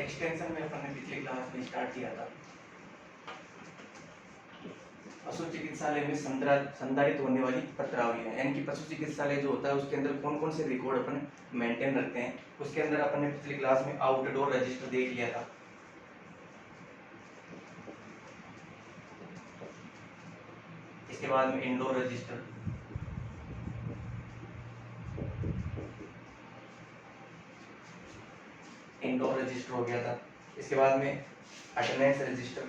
Extension में अपन ने पिछले क्लास में स्टार्ट किया था पशु चिकित्सालय में संधारित होने वाली पत्रावलियां, यानी कि पशु चिकित्सालय जो होता है उसके अंदर कौन कौन से रिकॉर्ड अपन मेंटेन रखते हैं। उसके अंदर अपन ने पिछली क्लास में आउटडोर रजिस्टर देख लिया था। इसके बाद में इंडोर रजिस्टर, हो गया था। इसके बाद में अटेंडेंस रजिस्टर,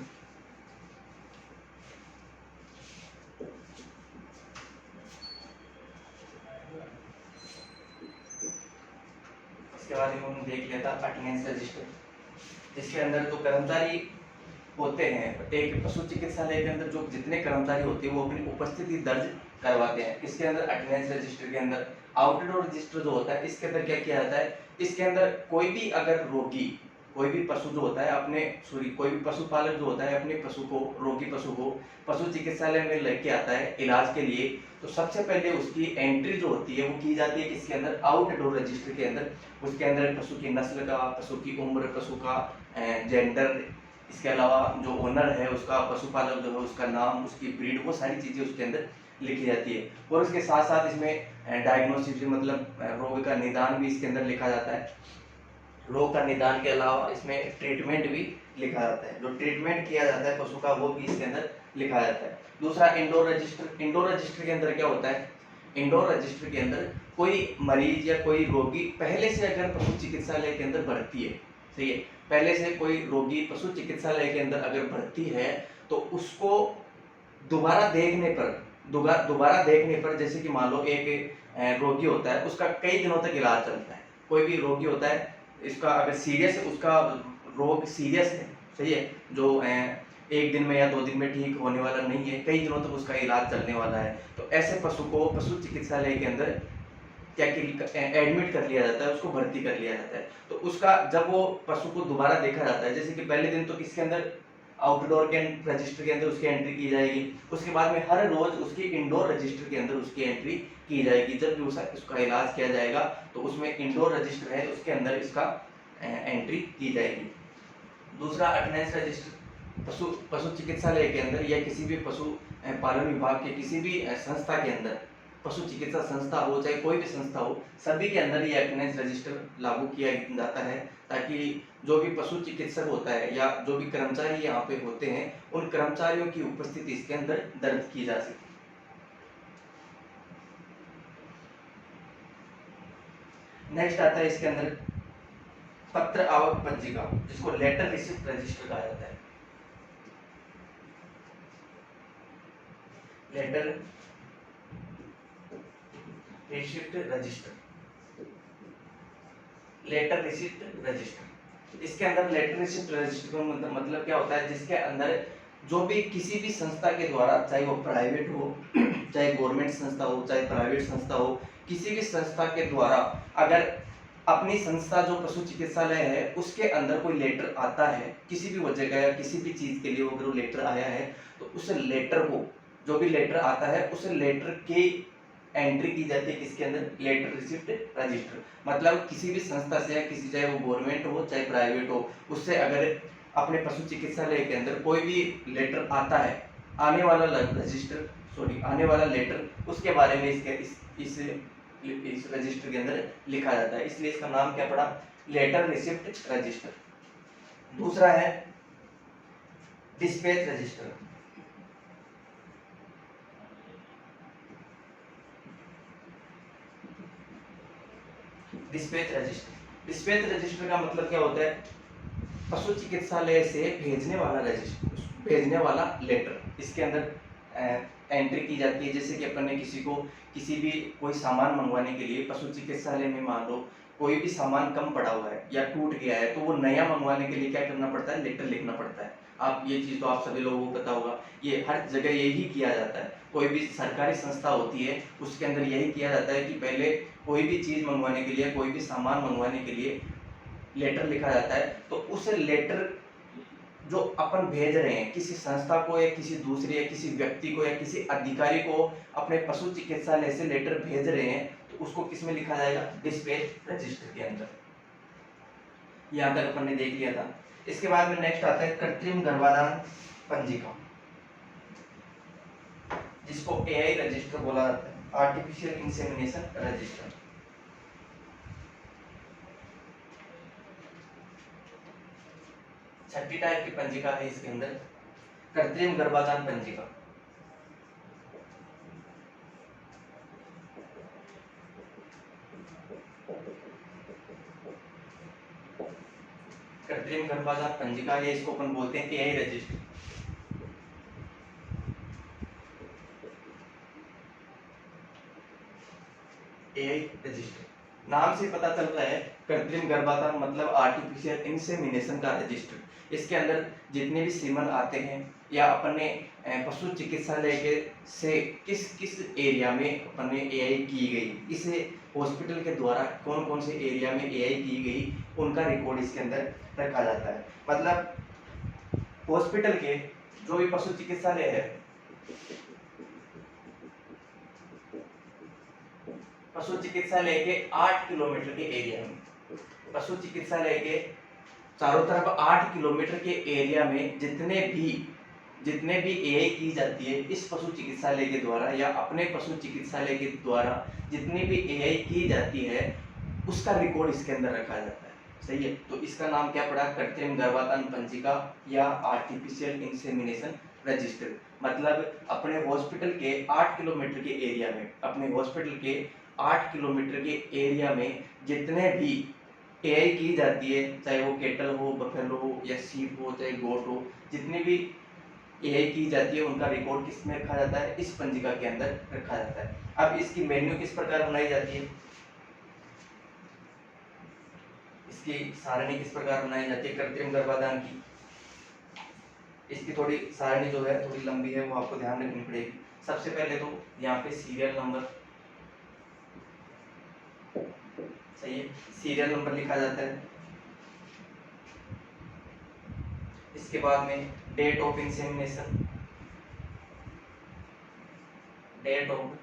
इसके बाद में हमने देख लिया था अटेंडेंस रजिस्टर, जिसके अंदर जो कर्मचारी होते हैं एक पशु चिकित्सालय के अंदर जो जितने कर्मचारी होते हैं वो अपनी उपस्थिति दर्ज करवाते हैं। इसके अंदर अटेंडेंस रजिस्टर के अंदर आउटडोर रजिस्टर जो होता है इसके अंदर क्या किया जाता है, इसके अंदर कोई भी अगर रोगी, कोई भी पशु जो होता है अपने कोई भी पशुपालक जो होता है अपने पशु को, रोगी पशु को पशु चिकित्सालय में लेके आता है इलाज के लिए, तो सबसे पहले उसकी एंट्री जो होती है वो की जाती है किसके अंदर, आउटडोर रजिस्टर के अंदर। उसके अंदर पशु की नस्ल का, पशु की उम्र, पशु का जेंडर, इसके अलावा जो ओनर है उसका, पशुपालक जो है उसका नाम, उसकी ब्रीड, वो सारी चीजें उसके अंदर लिखी जाती है। और उसके साथ साथ इसमें डायग्नोसिस मतलब रोग का निदान भी इसके अंदर लिखा जाता है। रोग का निदान के अलावा इसमें ट्रीटमेंट भी लिखा जाता है, जो ट्रीटमेंट किया जाता है पशु का वो भी इसके अंदर लिखा जाता है। दूसरा इंडोर रजिस्टर, इंडोर रजिस्टर के अंदर क्या होता है, इंडोर रजिस्टर के अंदर कोई मरीज या कोई रोगी पहले से अगर पशु चिकित्सालय के अंदर भर्ती है, सही है, पहले से कोई रोगी पशु चिकित्सालय के अंदर अगर भर्ती है तो उसको दोबारा देखने पर जैसे कि मान लो एक रोगी होता है उसका कई दिनों तक इलाज चलता है। कोई भी रोगी होता है इसका अगर सीरियस, उसका रोग सीरियस है, सही है, जो एक दिन में या 2 दिन में ठीक होने वाला नहीं है, कई दिनों तक उसका इलाज चलने वाला है, तो ऐसे पशु को पशु चिकित्सालय के अंदर क्या एडमिट कर लिया जाता है, उसको भर्ती कर लिया जाता है। तो उसका जब वो पशु को दोबारा देखा जाता है, जैसे कि पहले दिन तो किसके अंदर, आउटडोर के रजिस्टर के अंदर उसकी एंट्री की जाएगी। उसके बाद में हर रोज उसकी इंडोर रजिस्टर के अंदर उसकी एंट्री की जाएगी। जब भी उसका इलाज किया जाएगा तो उसमें इंडोर रजिस्टर है उसके अंदर इसका एंट्री की जाएगी। दूसरा अटेंडेंस रजिस्टर, पशु चिकित्सालय के अंदर या किसी भी पशु पालन विभाग के किसी भी संस्था के अंदर, पशु चिकित्सा संस्था हो चाहे कोई भी संस्था हो, सभी के अंदर ये अटेंडेंस रजिस्टर लागू किया जाता है, ताकि जो भी पशु चिकित्सक होता है या जो भी कर्मचारी यहाँ पे होते हैं उन कर्मचारियों की उपस्थिति इसके अंदर दर्ज की जा सके। नेक्स्ट आता है इसके अंदर पत्र आवक पंजिका, जिसको लेटर रिसिप्ट रजिस्टर कहा जाता है। Letter receipt register, letter receipt register, इसके अंदर लेटर रिसिप्ट रजिस्टर का मतलब क्या होता है, जिसके अंदर जो भी किसी भी संस्था के द्वारा, चाहे वो प्राइवेट हो चाहे गवर्नमेंट संस्था हो चाहे प्राइवेट संस्था हो, किसी भी संस्था के द्वारा अगर अपनी संस्था जो पशु चिकित्सालय है उसके अंदर कोई लेटर आता है किसी भी वजह का या किसी भी चीज के लिए, अगर वो लेटर आया है तो उस लेटर को, जो भी लेटर आता है उस लेटर की एंट्री की जाती है किसके अंदर, लेटर रिसिप्ट रजिस्टर। मतलब किसी भी संस्था से या किसी, चाहे वो गवर्नमेंट हो चाहे प्राइवेट हो, उससे अगर अपने पशु चिकित्सालय के अंदर कोई भी लेटर आता है, आने वाला रजिस्टर, सॉरी आने वाला लेटर, उसके बारे में इस रजिस्टर के अंदर लिखा जाता है, इसलिए इसका नाम क्या पड़ा, लेटर रिसिप्ट रजिस्टर। दूसरा है dispatch register, dispatch register, dispatch register का मतलब क्या होता है, पशु चिकित्सालय से भेजने वाला रजिस्टर, भेजने वाला लेटर, इसके अंदर एंट्री की जाती है। जैसे कि अपन ने किसी को किसी भी कोई सामान मंगवाने के लिए पशु चिकित्सालय में मान लो कोई भी सामान कम पड़ा हुआ है या टूट गया है, तो वो नया मंगवाने के लिए क्या करना पड़ता है, लेटर लिखना पड़ता है। आप ये चीज़ तो आप सभी लोगों को पता होगा, ये हर जगह यही किया जाता है। कोई भी सरकारी संस्था होती है उसके अंदर यही किया जाता है कि पहले कोई भी चीज़ मंगवाने के लिए, कोई भी सामान मंगवाने के लिए लेटर लिखा जाता है। तो उस लेटर जो अपन भेज रहे हैं किसी संस्था को या किसी दूसरे या किसी व्यक्ति को या किसी अधिकारी को अपने पशु चिकित्सालय से लेटर भेज रहे हैं, तो उसको किस में लिखा जाएगा? डिस्पैच रजिस्टर के अंदर। यहाँ तक अपन ने देख लिया था। इसके बाद में नेक्स्ट आता है कृत्रिम गर्भाधान पंजिका, जिसको एआई रजिस्टर बोला जाता है, आर्टिफिशियल इंसेमिनेशन रजिस्टर। छठी टाइप की पंजिका है इसके अंदर, कृत्रिम गर्भाधान पंजिका। कृत्रिम गर्भाधान पंजिका या इसको अपन बोलते हैं एआई रजिस्टर। एआई रजिस्टर नाम से पता चल रहा है, कृत्रिम गर्भाधान मतलब आर्टिफिशियल इंसेमिनेशन का रजिस्टर। इसके अंदर जितने भी सीमन आते हैं या अपने पशु चिकित्सालय के से किस किस एरिया में अपने एआई की गई, इसे हॉस्पिटल के द्वारा कौन कौन से एरिया में एआई की गई, उनका रिकॉर्ड इसके अंदर रखा जाता है। मतलब हॉस्पिटल के जो भी पशु चिकित्सालय है, पशु चिकित्सालय के 8 किलोमीटर के एरिया में, पशु चिकित्सालय के चारों तरफ 8 किलोमीटर के एरिया में जितने भी एआई की जाती है इस पशु चिकित्सालय के द्वारा या अपने पशु चिकित्सालय के द्वारा जितनी भी एआई की जाती है उसका रिकॉर्ड इसके अंदर रखा जाता है। सही है, तो इसका नाम क्या पड़ा? कृत्रिम गर्भाधान पंजिका या आर्टिफिशियल इंसेमिनेशन रजिस्टर। मतलब अपने हॉस्पिटल के 8 किलोमीटर के एरिया में, अपने हॉस्पिटल के 8 किलोमीटर के एरिया में जितने भी एआई की जाती है, चाहे वो केटल हो, बफेलो हो या सीप हो, चाहे गोट हो, जितनी भी एआई की जाती है उनका रिकॉर्ड किस में रखा जाता है? इस पंजिका के अंदर रखा जाता है। अब इसकी मेन्यू किस प्रकार बनाई जाती है, इसकी सारणी किस प्रकार बनाई जाती है कृत्रिम गर्भाधान की? इसकी थोड़ी सारणी जो है थोड़ी लंबी है, वो आपको ध्यान रखनी पड़ेगी। सबसे पहले तो यहाँ पे सीरियल नंबर, सही है, सीरियल नंबर लिखा जाता है। इसके बाद में date of insemination, date of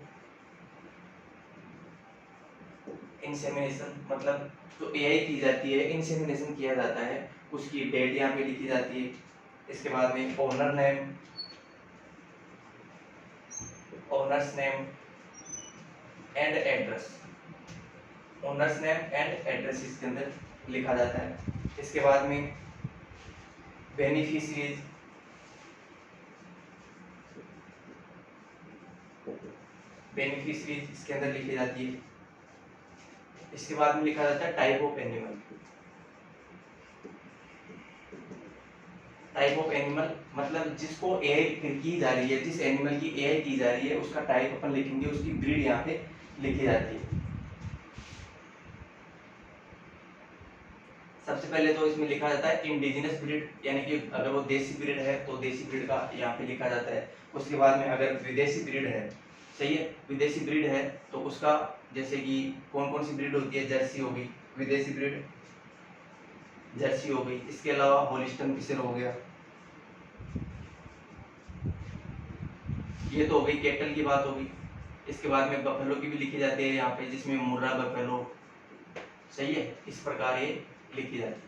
insemination मतलब जो एआई की जाती है, इंसेमिनेशन किया जाता है, उसकी डेट यहाँ पे लिखी जाती है। इसके बाद में owner name, owners name and address, owners name and address इसके अंदर लिखा जाता है। इसके बाद में बेनिफिशियरीज, बेनिफिशियरीज इसके अंदर लिखी जाती है। इसके बाद में लिखा जाता है type of animal, type of animal मतलब जिसको एआई की जा रही है, जिस एनिमल की एआई की जा रही है उसका टाइप अपन लिखेंगे, उसकी ब्रीड यहाँ पे लिखी जाती है। सबसे पहले तो इसमें लिखा जाता है इंडिजिनस ब्रीड, यानी कि अगर वो देसी ब्रीड है तो देसी ब्रीड का यहाँ पे लिखा जाता है। उसके बाद में अगर विदेशी ब्रीड है, सही है, विदेशी ब्रीड है तो उसका, जैसे कि कौन कौन सी ब्रीड होती है, जर्सी होगी, विदेशी ब्रीड जर्सी हो गई। इसके अलावा होलिस्टन फिशर हो गया, ये तो हो गई कैटल की बात होगी। इसके बाद में बफेलो की भी लिखी जाती है यहाँ पे, जिसमें मुर्रा बफेलो, सही है, इस प्रकार ये लिखी जाती है,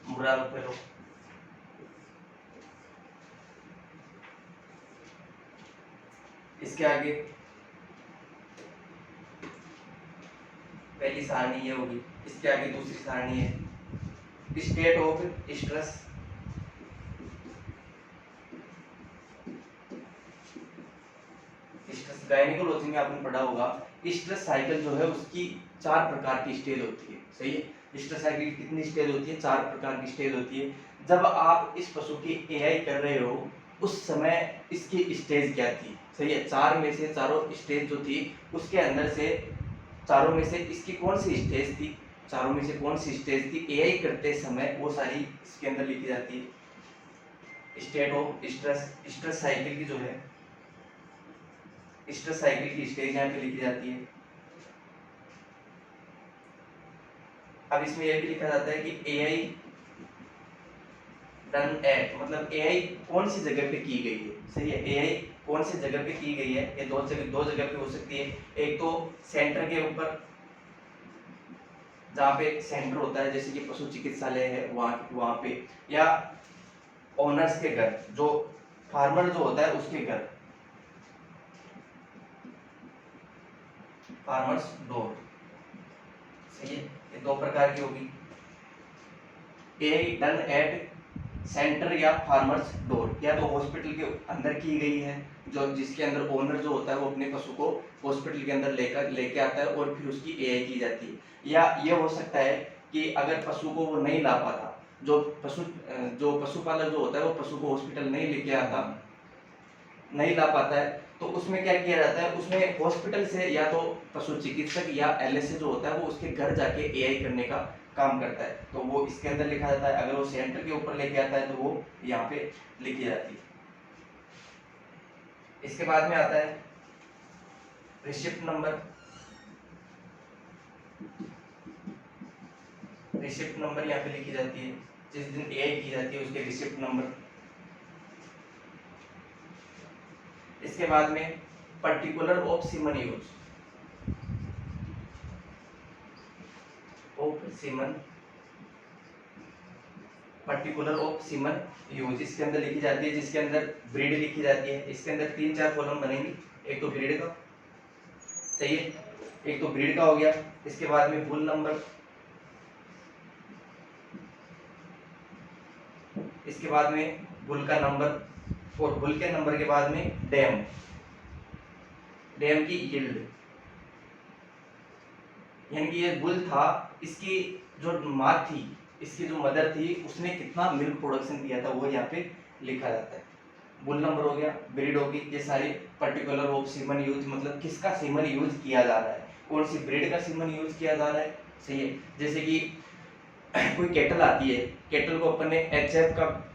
मुर्रा बफेलो। इसके आगे पहली सारणी ये होगी, इसके आगे दूसरी सारणी है state of stress, stress gynaecology में आपने पढ़ा होगा, स्ट्रेस साइकिल जो है उसकी 4 प्रकार की स्टेज होती है, सही है। स्ट्रेस साइकिल की कितनी स्टेज होती है? 4 प्रकार की स्टेज होती है। जब आप इस पशु की एआई कर रहे हो उस समय इसकी स्टेज क्या थी, सही है, 4 में से चारों स्टेज जो थी उसके अंदर से चारों में से इसकी कौन सी स्टेज थी चारों में से कौन सी स्टेज थी एआई करते समय, वो सारी इसके अंदर लिखी जाती है। स्टेट ऑफ स्ट्रेस साइकिल की जो है, स्ट्रेस साइकिल की स्टेज यहाँ पे लिखी जाती है। अब इसमें यह भी लिखा जाता है कि एआई डन एट, मतलब एआई कौन सी जगह पे की गई है। सही है, एआई कौन सी जगह पे की गई है, ये दो जगह पे हो सकती है। एक तो सेंटर के ऊपर, जहाँ पे सेंटर होता है जैसे कि पशु चिकित्सालय है वहाँ पे, या ओनर्स के घर, जो फार्मर जो होता है उसके घर, फार्मर्स डोर। सही है, ये दो प्रकार की होगी। एआई डन एट सेंटर या फार्मर्स डोर, या तो हॉस्पिटल के अंदर की गई है, जो जिसके अंदर ओनर जो होता है वो अपने पशु को हॉस्पिटल के अंदर लेके आता है और फिर उसकी एआई की जाती है। या ये हो सकता है कि अगर पशु को वो नहीं ला पाता, जो पशुपालक जो होता है वो पशु को हॉस्पिटल नहीं लेके आता, नहीं ला पाता है, तो उसमें क्या किया जाता है, उसमें हॉस्पिटल से या तो पशु चिकित्सक या एलएसए जो होता है वो उसके घर जाके एआई करने का काम करता है, तो वो इसके अंदर लिखा जाता है। अगर वो सेंटर के ऊपर लेके आता है तो वो यहाँ पे लिखी जाती है। इसके बाद में आता है रिसिप्ट नंबर। रिसिप्ट नंबर यहाँ पे लिखी जाती है, जिस दिन एआई की जाती है उसके रिसिप्ट नंबर। इसके बाद में particular of semen use, particular of semen use इसके अंदर लिखी जाती है, जिसके अंदर ब्रीड लिखी जाती है। इसके अंदर 3-4 कॉलम बनेंगे, एक तो ब्रीड का, सही है, एक तो ब्रीड का हो गया। इसके बाद में बुल नंबर, इसके बाद में बुल का नंबर, और बुल के नंबर के बाद में डैम की यील्ड, यानी कि ये बुल था, इसकी जो माँ थी, इसकी जो मदर थी, उसने कितना मिल्क प्रोडक्शन किया था वो यहाँ पे लिखा जाता है। बुल नंबर हो गया, ब्रीड होगी, ये सारी पर्टिकुलर ऑफ सीमन यूज, मतलब किसका सीमन यूज किया जा रहा है, कौन सी ब्रीड का सीमन यूज किया जा रहा है। सही है, जैसे कि कोई केटल आती है, केटल को अपन ने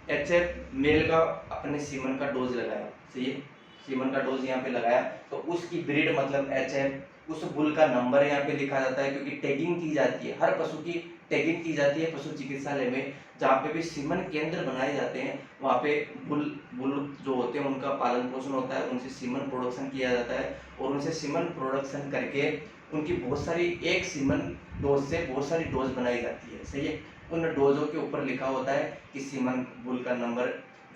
एचएफ मेल का अपने सीमन का डोज लगाया, सही है, सीमन का डोज यहाँ पे लगाया, तो उसकी ब्रीड मतलब एचएफ, उस बुल का नंबर यहाँ पे लिखा जाता है, क्योंकि टैगिंग की जाती है, हर पशु की टैगिंग की जाती है पशु चिकित्सालय में। जहाँ पे भी सीमन केंद्र बनाए जाते हैं वहाँ पे बुल जो होते हैं उनका पालन पोषण होता है, उनसे सीमन प्रोडक्शन किया जाता है, और उनसे सीमन प्रोडक्शन करके उनकी बहुत सारी, एक सीमन डोज से बहुत सारी डोज बनाई जाती है। सही है, उन डोजों के ऊपर लिखा होता है कि सीमन बुल का नंबर,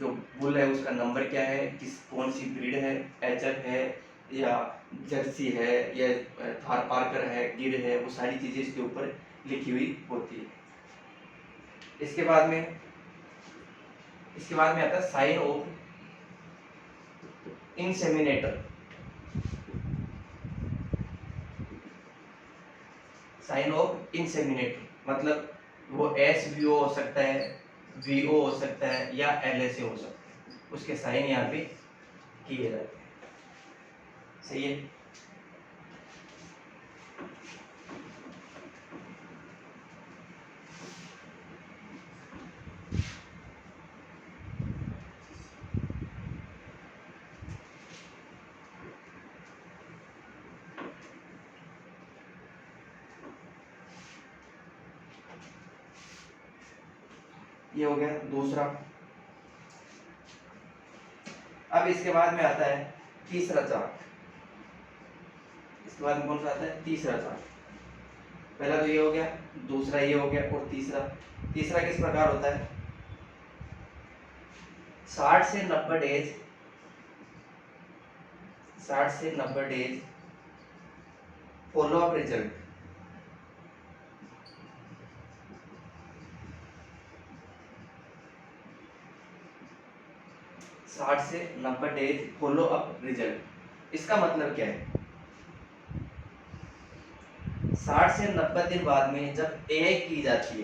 जो बुल है उसका नंबर क्या है, कौन सी ब्रीड है, एचएफ है या जर्सी है या थार पार्कर है, गिर है, वो सारी चीजें इसके ऊपर लिखी हुई होती है। इसके बाद में आता है sign of inseminator. Sign of inseminator मतलब वो SVO हो सकता है, VO हो सकता है या LSA हो सकता है, उसके साइन यहाँ पे किए जाते हैं। सही है, ये हो गया दूसरा। अब इसके बाद में आता है तीसरा चार्ट। इसके बाद में कौन सा आता है, तीसरा चार्ट। पहला तो ये हो गया, दूसरा ये हो गया, और तीसरा किस प्रकार होता है, 60 से 90 डेज, 60 से 90 डेज फॉलो अप रिजल्ट। 60 से 90 डेज फॉलो अप रिजल्ट, इसका मतलब क्या है, 60 से 90 दिन बाद में जब एआई की जाती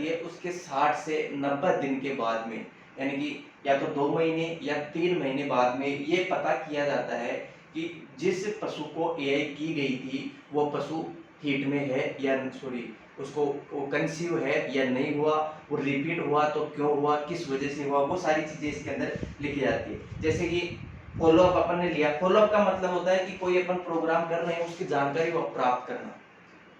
है, उसके 60 से 90 दिन के बाद में, यानी कि या तो 2 महीने या 3 महीने बाद में ये पता किया जाता है कि जिस पशु को एआई की गई थी वो पशु हीट में है या सॉरी उसको वो कंसीव है या नहीं हुआ, वो रिपीट हुआ तो क्यों हुआ, किस वजह से हुआ, वो सारी चीजें इसके अंदर लिखी जाती है। जैसे कि फॉलोअप अपन ने लिया, फॉलोअप का मतलब होता है कि कोई अपन प्रोग्राम कर रहे हैं उसकी जानकारी वो प्राप्त करना,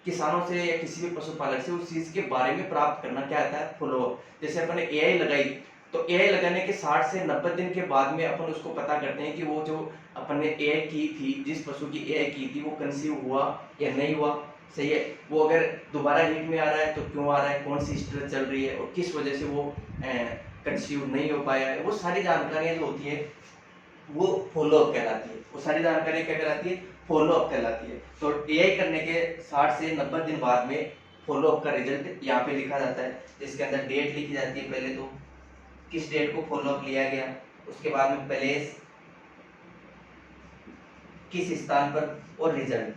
किसानों से या किसी भी पशुपालक से उस चीज के बारे में प्राप्त करना क्या आता है, फॉलोअप। जैसे अपन ने एआई लगाई तो एआई लगाने के 60 से 90 दिन के बाद में अपन उसको पता करते हैं कि वो जो अपन ने एआई की थी, जिस पशु की एआई की थी वो कंसीव हुआ या नहीं हुआ, सही है, वो अगर दोबारा हीट में आ रहा है तो क्यों आ रहा है, कौन सी स्ट्रेस चल रही है और किस वजह से वो कंसीव नहीं हो पाया है, वो सारी जानकारियां जो होती है वो फॉलोअप कहलाती है। वो सारी जानकारी क्या कहलाती है, फॉलोअप कहलाती है। तो एआई करने के 60 से 90 दिन बाद में फॉलोअप का रिजल्ट यहाँ पे लिखा जाता है, जिसके अंदर डेट लिखी जाती है, पहले तो किस डेट को फॉलोअप लिया गया, उसके बाद में प्लेस, किस स्थान पर, और रिजल्ट।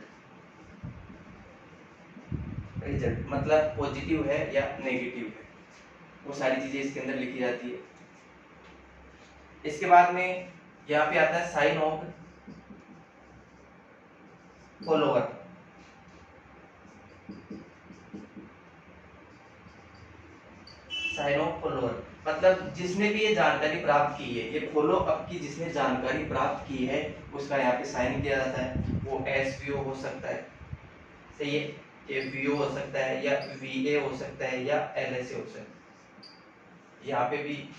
रिजल्ट मतलब पॉजिटिव है या नेगेटिव है, वो सारी चीजें इसके अंदर लिखी जाती है। इसके बाद में यहाँ पे आता है sign of follower. Sign of follower मतलब जिसने भी ये जानकारी प्राप्त की है, ये फॉलो अप की जिसने जानकारी प्राप्त की है उसका यहाँ पे साइन किया जाता है। वो एसवीओ हो सकता है, सही है, ये वीओ हो सकता है या वीए हो सकता है या एलएसए हो सकता है। यहाँ पे भी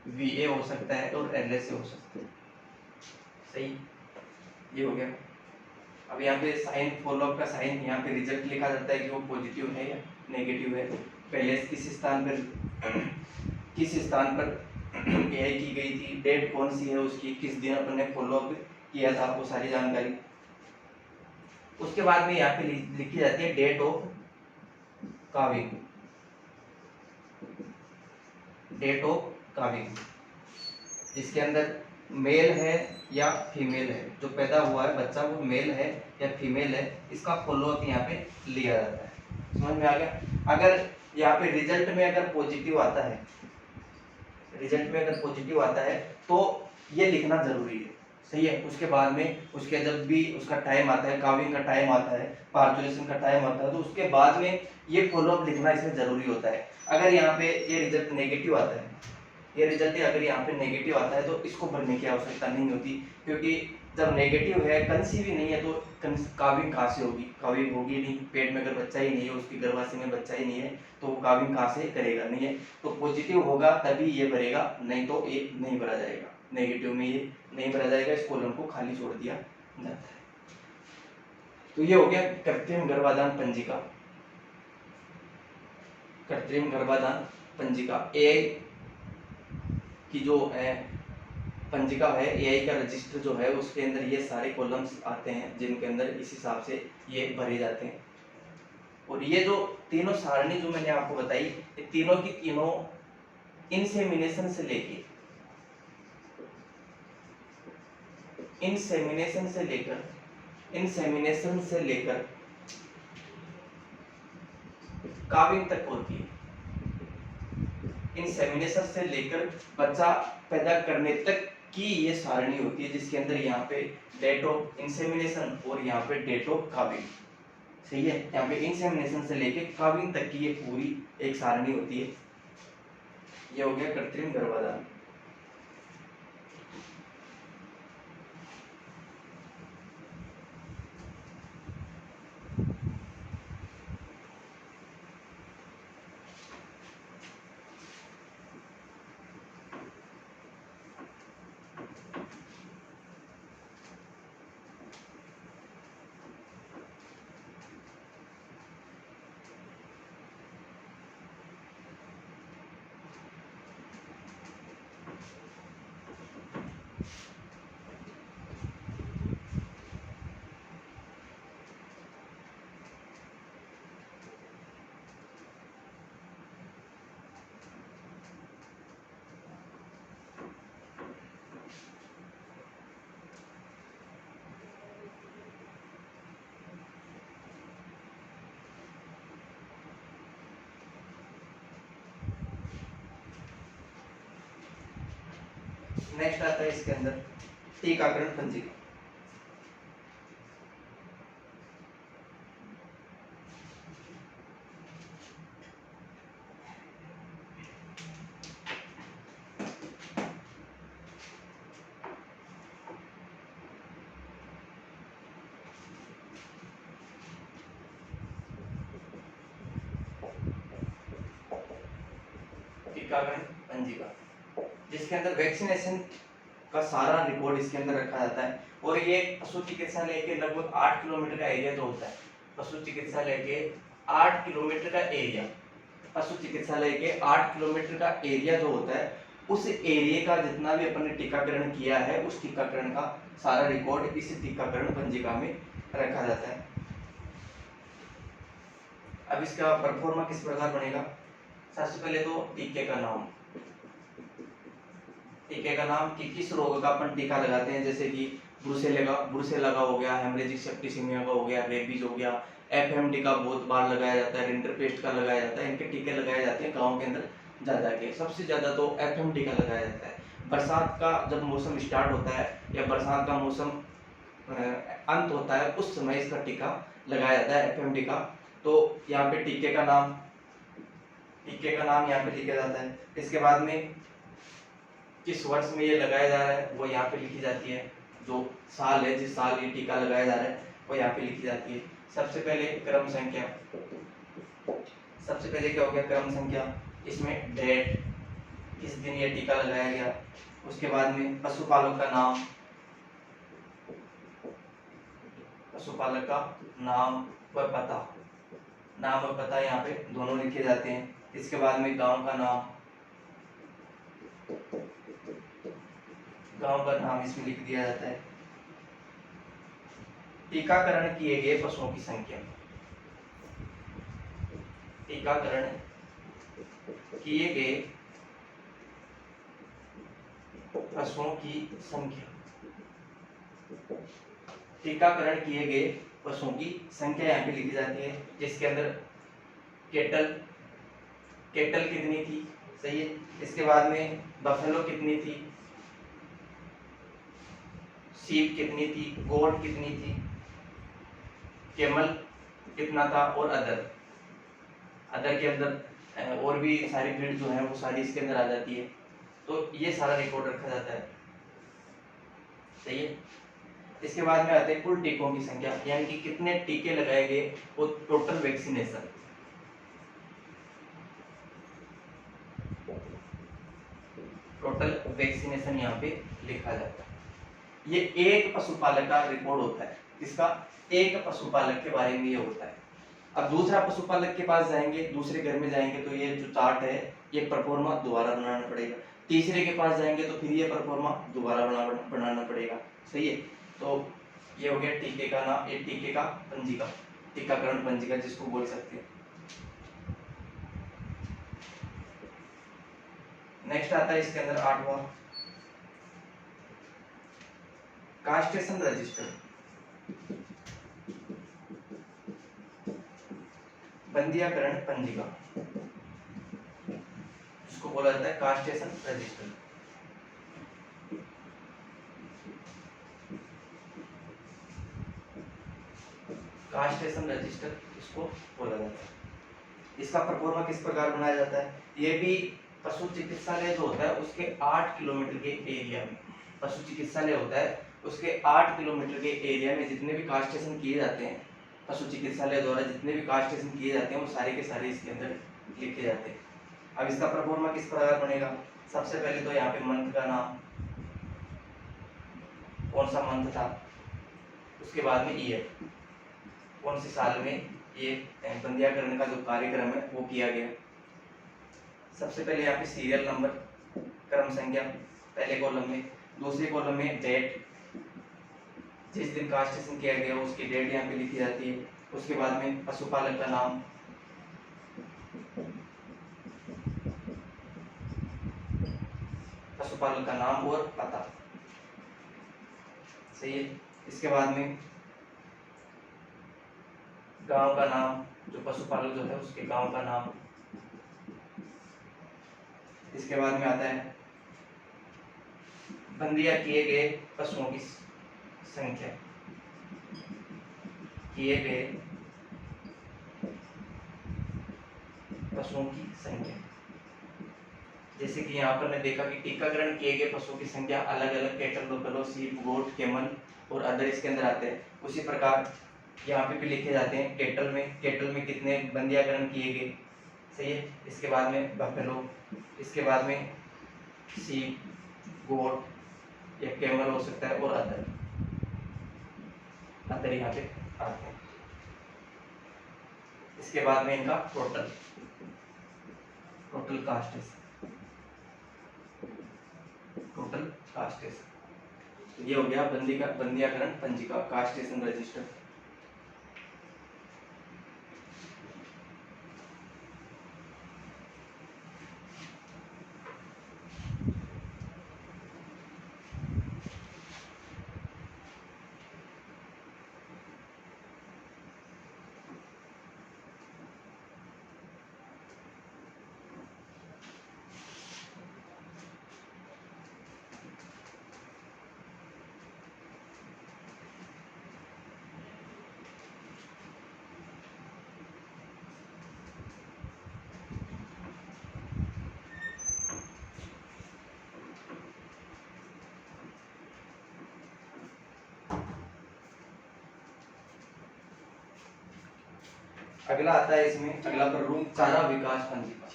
वीए हो सकता है और एलएसए हो सकता है, सही, ये हो गया। अब यहाँ पे साइन फॉलोअप का साइन, यहाँ पे रिजल्ट लिखा जाता है कि वो पॉजिटिव है या नेगेटिव है। पहले किस स्थान पर एआई की गई थी, डेट कौन सी है उसकी, किस दिन अपन ने फॉलोअप किया था, वो सारी जानकारी। उसके बाद में यहाँ पे लिखी जाती है date of calving. Date of calving जिसके अंदर मेल है या फीमेल है, जो पैदा हुआ है बच्चा वो मेल है या फीमेल है, इसका फॉलोअप यहाँ पे लिया जाता है। समझ में आ गया। अगर यहाँ पे रिजल्ट में अगर पॉजिटिव आता है, रिजल्ट में अगर पॉजिटिव आता है तो ये लिखना जरूरी है, सही है। उसके बाद में उसके जब भी उसका टाइम आता है, काविंग का टाइम आता है, पार्चुलेशन का टाइम आता है, तो उसके बाद में ये फॉलोअप लिखना इसमें जरूरी होता है। अगर यहाँ पे ये रिजल्ट नेगेटिव आता है, ये रिजल्ट अगर यहाँ पे नेगेटिव आता है तो इसको भरने की आवश्यकता नहीं होती, क्योंकि जब नेगेटिव है, कंसीव ही नहीं है, तो काविंग कहाँ से होगी, काविंग होगी नहीं, पेट में अगर बच्चा ही नहीं है, उसकी गर्भाशय में बच्चा ही नहीं है, तो वो काविंग कहाँ से करेगा, नहीं है। तो पॉजिटिव होगा तभी ये भरेगा, नहीं तो ये नहीं भरा जाएगा, नेगेटिव में ये नहीं भरा जाएगा, इस कॉलम को खाली छोड़ दिया जाता है। तो ये हो गया कृत्रिम गर्भाधान पंजिका। कृत्रिम गर्भाधान पंजिका एआई की जो है पंजिका है, एआई का रजिस्टर जो है उसके अंदर ये सारे कॉलम्स आते हैं, जिनके अंदर इस हिसाब से ये भरे जाते हैं। और ये जो तीनों सारणी जो मैंने आपको बताई, ये तीनों की तीनों इंसेमिनेशन से लेके इंसेमिनेशन से लेकर काविंग तक होती है। इंसेमिनेशन से लेकर बच्चा पैदा करने तक की ये सारणी होती है, जिसके अंदर यहाँ पे डेट ऑफ इंसेमिनेशन और यहाँ पे डेट ऑफ काविंग, सही है। यहाँ पे इंसेमिनेशन से लेके काविंग तक की ये पूरी एक सारणी होती है। ये हो गया कृत्रिम गर्भाधान। नेक्स्ट आता है इसके अंदर टीकाकरण पंजिका। टीकाकरण पंजिका, जिसके अंदर वैक्सीनेशन का सारा रिकॉर्ड इसके अंदर रखा जाता है। और ये पशु चिकित्सालय के लगभग 8 किलोमीटर का एरिया जो होता है, पशु चिकित्सालय के 8 किलोमीटर का एरिया, पशु चिकित्सालय के 8 किलोमीटर का एरिया जो होता है, उस एरिया का जितना भी अपन ने टीकाकरण किया है, उस टीकाकरण का सारा रिकॉर्ड इस टीकाकरण पंजिका में रखा जाता है। अब इसका परफॉर्मा किस प्रकार बनेगा? सबसे पहले तो टीके का नाम, टीके का नाम कि किस रोग का अपन टीका लगाते हैं, जैसे कि ब्रुसेला हो गया, हेमरेजिक सेप्टिसिमिया का हो गया, रेबीज हो गया, एफएमडी का बहुत बार लगाया जाता है, रिंटरपेस्ट का लगाया जाता है। इनके टीके लगाए जाते हैं गाँव के अंदर ज्यादा के, सबसे ज्यादा तो एफएमडी का लगाया जाता है। बरसात का जब मौसम स्टार्ट होता है या बरसात का मौसम अंत होता है, उस समय इसका टीका लगाया जाता है एफएमडी का। तो यहाँ पे टीके का नाम यहाँ पे लिखा जाता है। इसके बाद में किस वर्ष में ये लगाया जा रहा है वो यहाँ पे लिखी जाती है, जो साल है जिस साल ये टीका लगाया जा रहा है वो यहाँ पे लिखी जाती है। सबसे पहले क्रम संख्या, सबसे पहले क्या हो गया क्रम संख्या, इसमें डेट, किस दिन ये टीका लगाया गया। उसके बाद में पशुपालक का नाम, पशुपालक का नाम व पता, नाम और पता यहाँ पे दोनों लिखे जाते हैं। इसके बाद में गांव का नाम, गांव का नाम इसमें लिख दिया जाता है। टीकाकरण किए गए पशुओं की संख्या, टीकाकरण किए गए पशुओं की संख्या, टीकाकरण किए गए पशुओं की संख्या यहाँ पे लिखी जाती है, जिसके अंदर केटल कितनी थी, सही है। इसके बाद में बफेलो कितनी थी, शीप कितनी थी, गोट कितनी थी, कैमल कितना था, और अदर के अंदर और भी सारी ब्रीड जो है वो सारी इसके अंदर आ जाती है। तो ये सारा रिकॉर्ड रखा जाता है, सही है। इसके बाद में आते हैं कुल टीकों की संख्या, यानी कि कितने टीके लगाए गए, वो टोटल वैक्सीनेशन। टोटल वैक्सीनेशन यहाँ पे लिखा जाता है। ये एक पशुपालक का रिकॉर्ड होता है, इसका एक पशुपालक के बारे में ये होता है। अब दूसरा पशुपालक के पास जाएंगे, दूसरे घर में जाएंगे तो ये जो चार्ट है ये परफॉर्मा दोबारा बनाना पड़ेगा। तीसरे के पास जाएंगे तो फिर ये परफॉर्मा दोबारा बनाना पड़ेगा, सही है। तो ये हो गया टीके का नाम, ये टीके का पंजिका, टीकाकरण पंजिका जिसको बोल सकते हैं। नेक्स्ट आता है इसके अंदर 8वां कास्टेशन रजिस्टर, बंदियाकरण पंजिका, जिसको बोला जाता है कास्टेशन रजिस्टर। कास्टेशन रजिस्टर इसको बोला जाता है। इसका परफॉर्मा किस प्रकार बनाया जाता है, ये भी पशु चिकित्सालय जो होता है उसके 8 किलोमीटर के एरिया में, पशु चिकित्सालय होता है उसके 8 किलोमीटर के एरिया में जितने भी कास्टेशन किए जाते हैं, पशु चिकित्सालय द्वारा जितने भी कास्टेशन किए जाते हैं वो सारे के सारे इसके अंदर लिखे जाते हैं। अब इसका परफॉर्मा किस प्रकार बनेगा, सबसे पहले तो यहाँ पे मंथ का नाम, कौन सा मंथ था, उसके बाद में ईयर, कौन से साल में ये बंदियाकरण का जो कार्यक्रम है वो किया गया। सबसे पहले यहाँ पे सीरियल नंबर, क्रम संख्या पहले कॉलम में, दूसरे कॉलम में डेट, जिस दिन कास्टेशन किया गया उसकी डेट यहाँ पे लिखी जाती है। उसके बाद में पशुपालक का नाम, पशुपालक का नाम और पता, सही है। इसके बाद में गांव का नाम, जो पशुपालक जो है उसके गांव का नाम। इसके बाद में आता है बंदिया किए गए पशुओं की संख्या, किए गए पशुओं की संख्या। जैसे कि यहाँ पर ने देखा कि टीकाकरण किए गए पशुओं की संख्या अलग अलग कैटल, बफेलो, शीप, गोट, कैमल और अदर इसके अंदर आते हैं। उसी प्रकार यहाँ पे भी लिखे जाते हैं कैटल में कितने बंदियाकरण किए गए, सही है। इसके बाद में बफेलो, इसके बाद में शीप, गोट या कैमल हो सकता है, और अदर यहाँ पे आते हैं। इसके बाद में इनका टोटल कास्टेशन, ये हो गया बंदीकरण पंजिका, कास्टेशन रजिस्टर। अगला आता है इसमें, अगला पर रूम चारा विकास पंजिका।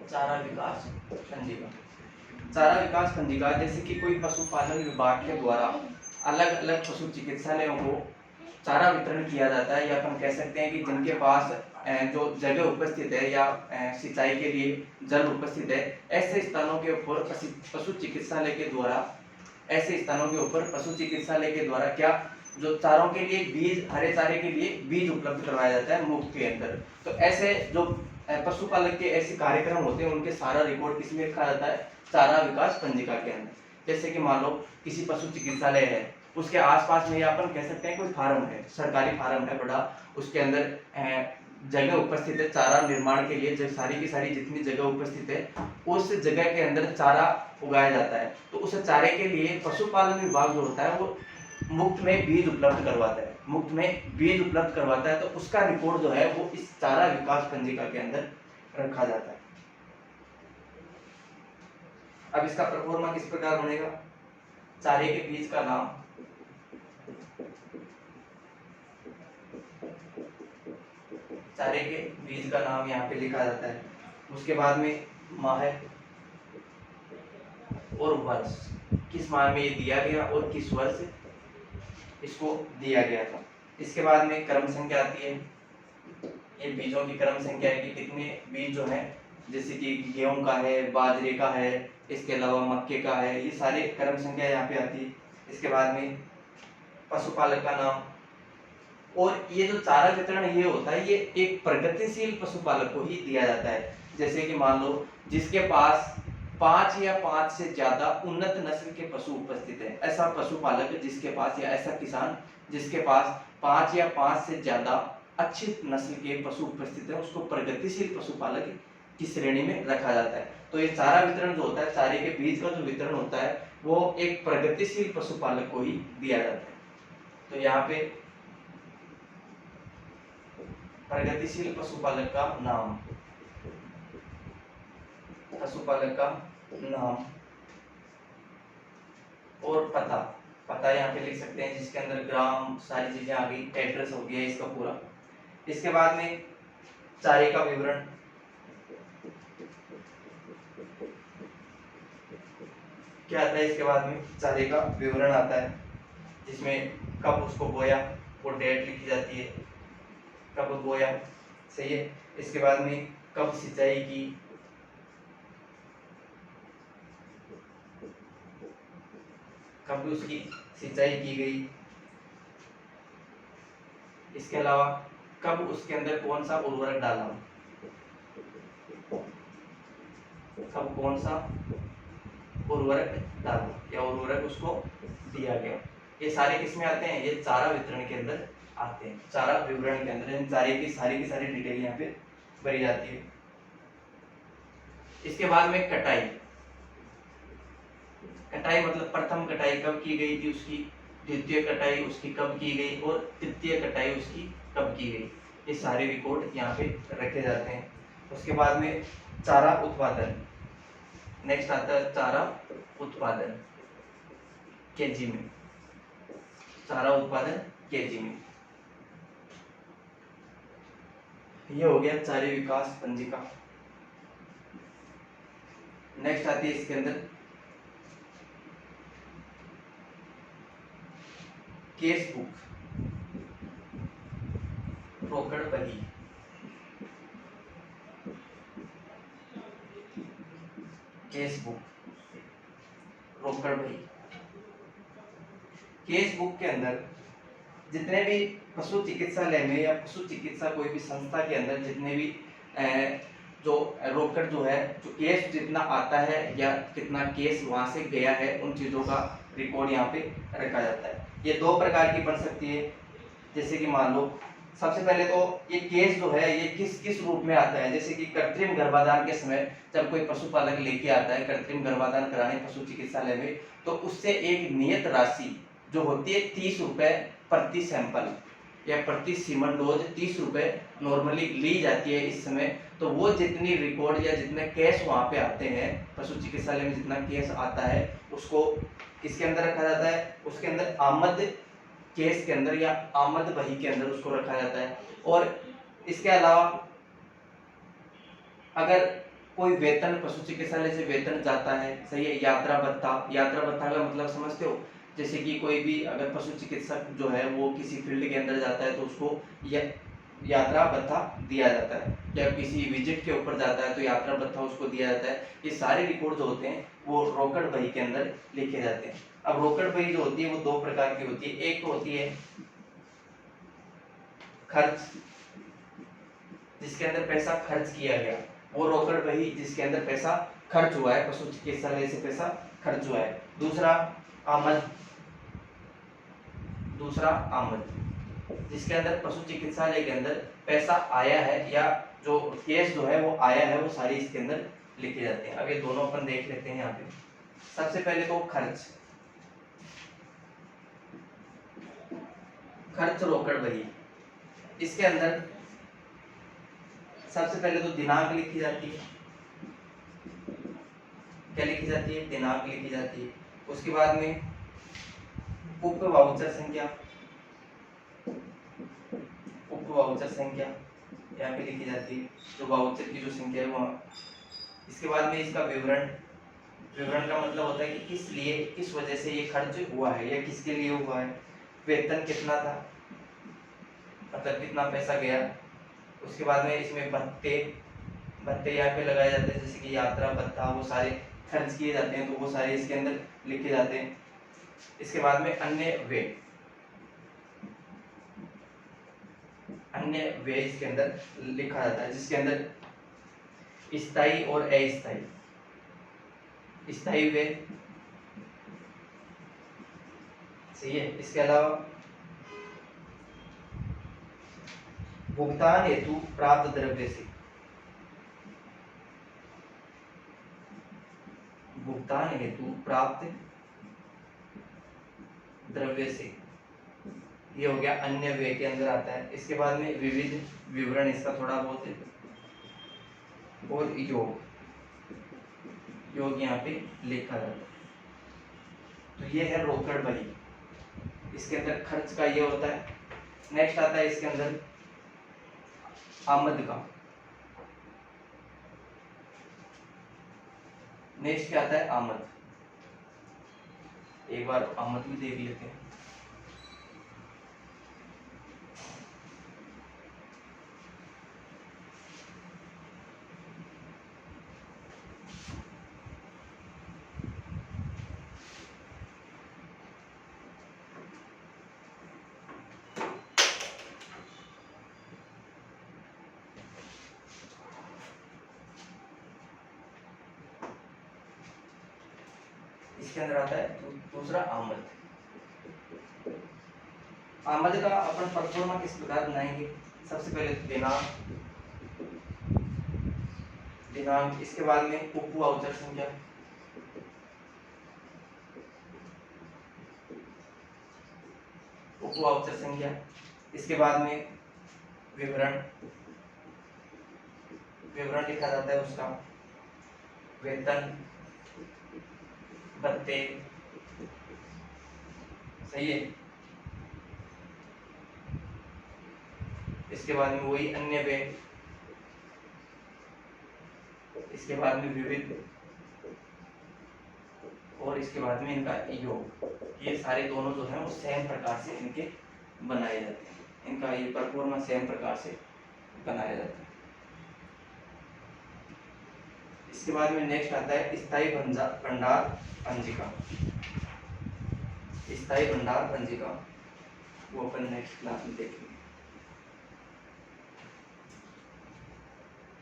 चारा विकास पंजिका, चारा विकास पंजिका जैसे कि कोई पशुपालन विभाग के द्वारा अलग अलग पशु चिकित्सालयों को चारा वितरण किया जाता है, या अपन कह सकते हैं कि जिनके पास जो जगह उपस्थित है या सिंचाई के लिए जल उपस्थित है, ऐसे स्थानों के ऊपर पशु चिकित्सालय के द्वारा क्या जो चारों के लिए बीज, हरे चारे के लिए बीज उपलब्ध करवाया जाता है मुफ्त के अंदर। तो ऐसे जो पशुपालक के ऐसे कार्यक्रम होते हैं, उनके सारा रिकॉर्ड किसमें रखा जाता है? चारा विकास पंजिका के अंदर। जैसे कि मान लो किसी पशु चिकित्सालय है, उसके आसपास में अपन कह सकते हैं कोई फार्म है, सरकारी फार्म है बड़ा, उसके अंदर जगह उपस्थित है चारा निर्माण के लिए, जब सारी की सारी जितनी जगह उपस्थित है, उस जगह के अंदर चारा उगाया जाता है। तो उस चारे के लिए पशुपालन विभाग जो होता है वो मुफ्त में बीज उपलब्ध करवाता है, तो उसका रिकॉर्ड जो है वो इस चारा विकास पंजिका के अंदर रखा जाता है। अब इसका परफॉर्मा किस प्रकार बनेगा? चारे के बीज का नाम, यहाँ पे लिखा जाता है। उसके बाद में माह और वर्ष, किस माह में ये दिया गया और किस वर्ष इसको दिया गया था। इसके बाद में क्रम संख्या आती है, ये बीजों की क्रम संख्या है कि कितने बीज जो है, जैसे कि गेहूं का है, बाजरे का है, इसके अलावा मक्के का है, ये सारे क्रम संख्या यहाँ पे आती है। इसके बाद में पशुपालक का नाम, और ये जो चारा वितरण ये होता है, ये एक प्रगतिशील पशुपालक को ही दिया जाता है। जैसे कि मान लो जिसके पास 5 या 5 से ज्यादा उन्नत नस्ल के पशु उपस्थित है, ऐसा पशुपालक जिसके पास, या ऐसा किसान जिसके पास 5 या 5 से ज्यादा अच्छी नस्ल के पशु उपस्थित है, उसको प्रगतिशील पशुपालक की श्रेणी में रखा जाता है। तो ये चारा वितरण जो होता है, चारे के बीज का जो वितरण होता है, वो एक प्रगतिशील पशुपालक को ही दिया जाता है। तो यहाँ पे प्रगतिशील पशुपालक का नाम और पता यहाँ पे लिख सकते हैं, जिसके अंदर ग्राम, सारी चीजें आ गई, एड्रेस हो गया इसका पूरा। इसके बाद में चारे का विवरण, क्या आता है? इसके बाद में चारे का विवरण आता है, जिसमें कब उसको बोया, वो डेट लिखी जाती है, कब बोया, सही है। इसके बाद में कब सिंचाई की, कब उसकी सिंचाई की गई। इसके अलावा कब उसके अंदर कौन सा उर्वरक डाला, या उर्वरक उसको दिया गया। ये सारे किसमें आते हैं? ये चारा वितरण के अंदर आते हैं, चारा विवरण के अंदर इन सारे की सारी डिटेल यहाँ पे भरी जाती है। इसके बाद में कटाई मतलब प्रथम कटाई कब की गई थी उसकी, द्वितीय कटाई उसकी कब की गई, और तृतीय कटाई उसकी कब की गई। ये सारे रिकॉर्ड यहाँ पे रखे जाते हैं। उसके बाद में चारा उत्पादन, नेक्स्ट आता है चारा उत्पादन। केजी में, चारा उत्पादन केजी में। ये हो गया चारे विकास पंजिका। नेक्स्ट आती है इसके अंदर केस बुक, रोकड़ बही। केस बुक, रोकड़ बही। केस बुक के अंदर जितने भी पशु चिकित्सालय में या पशु चिकित्सा कोई भी संस्था के अंदर जितने भी जो रोकड़ जो है, जो केस जितना आता है या कितना केस वहां से गया है, उन चीजों का रिकॉर्ड यहाँ पे रखा जाता है। ये दो प्रकार की बन सकती है। जैसे कि मान लो सबसे पहले तो ये केस जो है ये किस किस रूप में आता है। जैसे कि कृत्रिम गर्भाधान के समय जब कोई पशुपालक लेके आता है कृत्रिम गर्भाधान कराने पशु चिकित्सालय में, तो उससे एक नियत राशि जो होती है 30 रुपए प्रति सैंपल या प्रति सीमन डोज 30 रुपए नॉर्मली ली जाती है इस समय। तो वो जितनी रिकॉर्ड या जितने केस वहां पे आते हैं पशु चिकित्सालय में, जितना केस आता है उसको किसके अंदर रखा जाता है, उसके अंदर आमद केस के अंदर या आमद बही के अंदर उसको रखा जाता है। और इसके अलावा अगर कोई वेतन पशु चिकित्सालय से वेतन जाता है, सही है, यात्रा भत्ता। यात्रा भत्ता का मतलब समझते हो, जैसे कि कोई भी अगर पशु चिकित्सक जो है वो किसी फील्ड के अंदर जाता है तो उसको यात्रा भत्ता दिया जाता है, या किसी विजिट के ऊपर जाता है तो यात्रा भत्ता उसको दिया जाता है। ये सारे रिकॉर्ड जो होते हैं वो रोकड़ बही के अंदर लिखे जाते हैं। अब रोकड़ बही जो होती है वो दो प्रकार की होती है। एक तो होती है खर्च, जिसके अंदर पैसा खर्च किया गया, वो रोकड़ बही जिसके अंदर पैसा खर्च हुआ है, पशु चिकित्सालय से पैसा खर्च हुआ है। दूसरा आमद, दूसरा आमद जिसके अंदर पशु चिकित्सालय के अंदर पैसा आया है या जो केस जो है वो आया है, वो सारी इसके अंदर लिखे जाते हैं। अब ये दोनों अपन देख लेते हैं यहाँ पे। सबसे पहले तो खर्च, खर्च रोकड़ बही। इसके अंदर सबसे पहले तो दिनांक लिखी जाती है। क्या लिखी जाती है? दिनांक लिखी जाती है। उसके बाद में उप वाउचर संख्या, उप वाउचर संख्या यहाँ पे लिखी जाती है, जो वाउचर की जो संख्या है वो। इसके बाद में इसका विवरण, विवरण का मतलब होता है कि किस लिए, किस वजह से ये खर्च हुआ है या किसके लिए हुआ है। वेतन कितना था, मतलब कितना पैसा गया। उसके बाद में इसमें भत्ते, भत्ते यहाँ पे लगाए जाते हैं, जैसे कि यात्रा भत्ता, वो सारे खर्च किए जाते हैं तो वो सारे इसके अंदर लिखे जाते हैं। इसके बाद में अन्य व्यय, अन्य व्यय इसके अंदर लिखा जाता है, जिसके अंदर स्थायी और अस्थायी। स्थायी व्यय, सही है। इसके अलावा भुगतान हेतु प्राप्त द्रव्य से, भुगतान हेतु प्राप्त द्रव्य से, ये हो गया अन्य व्यय के अंदर आता है। इसके बाद में विविध विवरण इसका थोड़ा बहुत है, और योग, योग यहाँ पे लिखा जाता है। तो ये है रोकड़ बही, इसके अंदर खर्च का ये होता है। नेक्स्ट आता है इसके अंदर आमद का। नेक्स्ट क्या आता है? आमद। एक बार आमद भी देख लेते हैं। इसके अंदर आता है दूसरा आमद। आमद का अपन परफॉर्मा किस प्रकार बनाएंगे? सबसे पहले दिनांक, दिनांक। इसके बाद में उप वाउचर संख्या, उप वाउचर संख्या। इसके बाद में विवरण, विवरण लिखा जाता है उसका। वेतन, भत्ते, सही है। इसके बाद में वही अन्य व्यय, इसके बाद में विविध, और इसके बाद में इनका योग। ये सारे दोनों जो है वो सेम प्रकार से इनके बनाए जाते हैं, इनका ये परफॉर्मेंस सेम प्रकार से बनाया जाता है। इसके बाद में नेक्स्ट आता है स्थायी भंडार पंजिका। स्थायी भंडार पंजिका वो अपन नेक्स्ट क्लास में देखेंगे।